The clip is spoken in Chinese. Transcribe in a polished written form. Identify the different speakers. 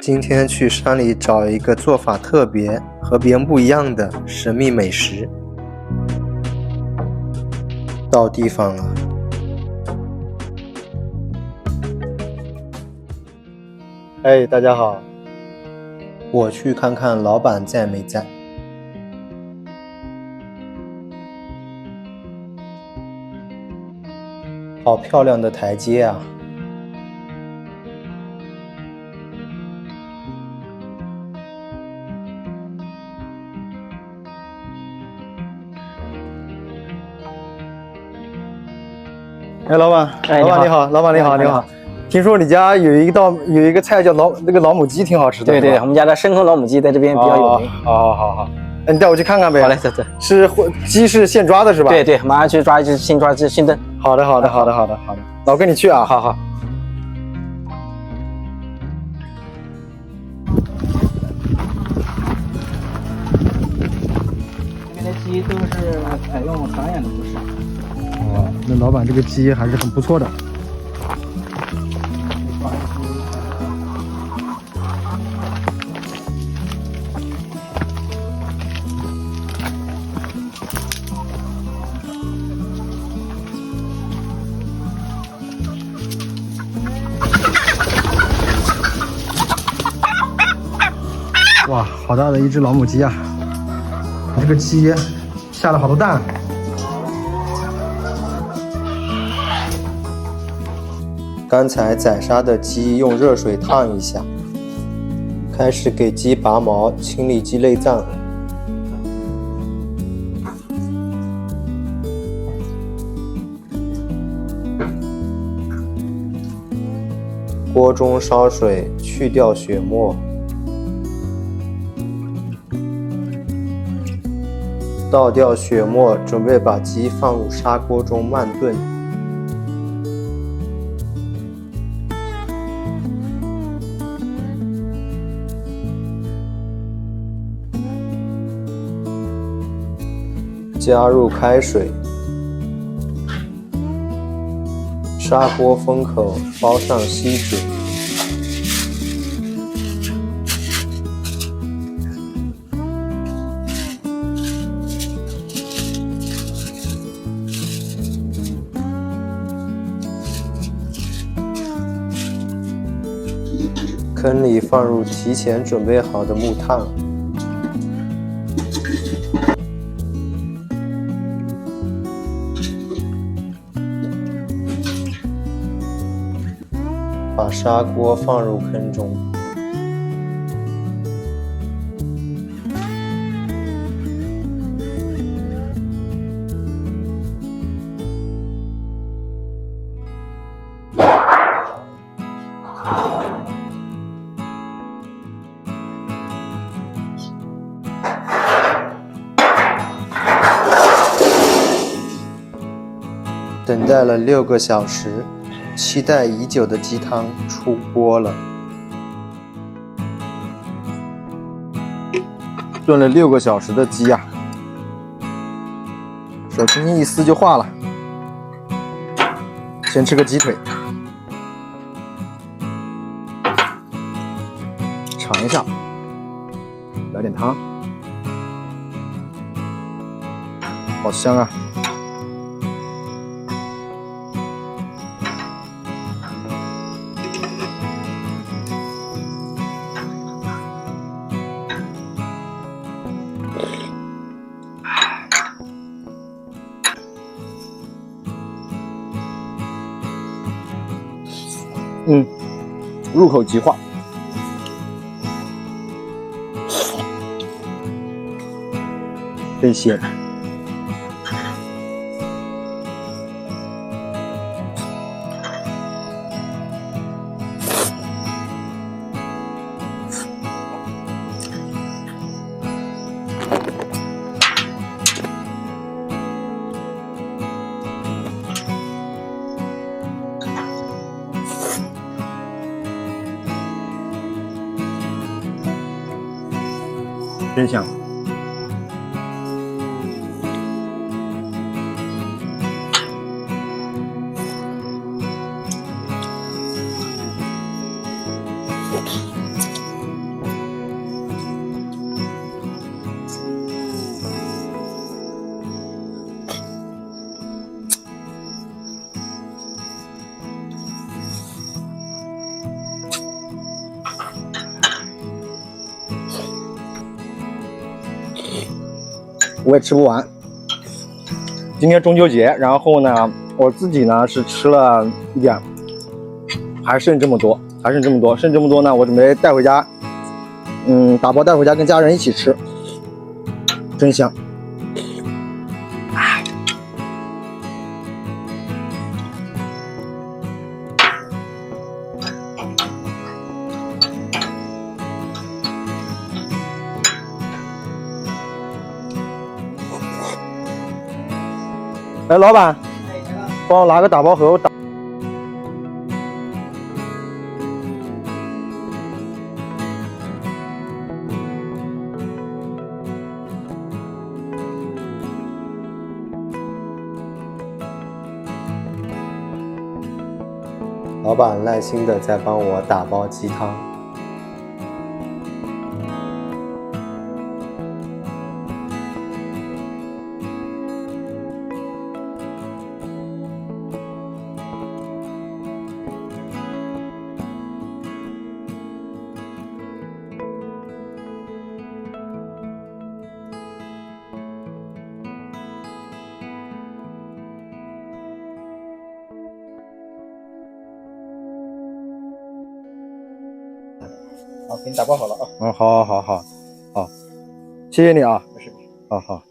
Speaker 1: 今天去山里找一个做法特别、和别人不一样的神秘美食。到地方了。哎，大家好，我去看看老板在没在。好漂亮的台阶啊！哎，老板，
Speaker 2: 哎，
Speaker 1: 老板你好，老板你好，你好。听说你家有一个菜叫老母鸡，挺好吃的。
Speaker 2: 对对，我们家的深坑老母鸡在这边比较有名。
Speaker 1: 好，那你带我去看看呗。
Speaker 2: 好嘞，走。
Speaker 1: 鸡是现抓的是吧？
Speaker 2: 对对，马上去抓一只新灯。
Speaker 1: 好的，那我跟你去啊。
Speaker 2: 好。这边的鸡都是采用繁衍的模式。
Speaker 1: 哦，那老板这个鸡还是很不错的。哇，好大的一只老母鸡啊！这个鸡下了好多蛋。刚才宰杀的鸡用热水烫一下，开始给鸡拔毛，清理鸡内脏。锅中烧水，去掉血沫。倒掉血沫，准备把鸡放入砂锅中慢炖。加入开水，砂锅封口，包上锡纸。坑里放入提前准备好的木炭，把砂锅放入坑中。等待了6个小时，期待已久的鸡汤出锅了。炖了6个小时的鸡啊，手轻轻一撕就化了。先吃个鸡腿，尝一下，来点汤，好香啊！入口即化，真鲜。真香。
Speaker 3: 我也吃不完。今天中秋节，然后呢，我自己呢是吃了一点，还剩这么多，剩这么多呢，我准备带回家，打包带回家跟家人一起吃，真香。哎，老板，帮我拿个打包盒，我打。
Speaker 1: 老板耐心的在帮我打包鸡汤。
Speaker 2: 好，给你打包好了啊。
Speaker 3: 好，谢谢你啊。
Speaker 2: 没事。
Speaker 3: 好。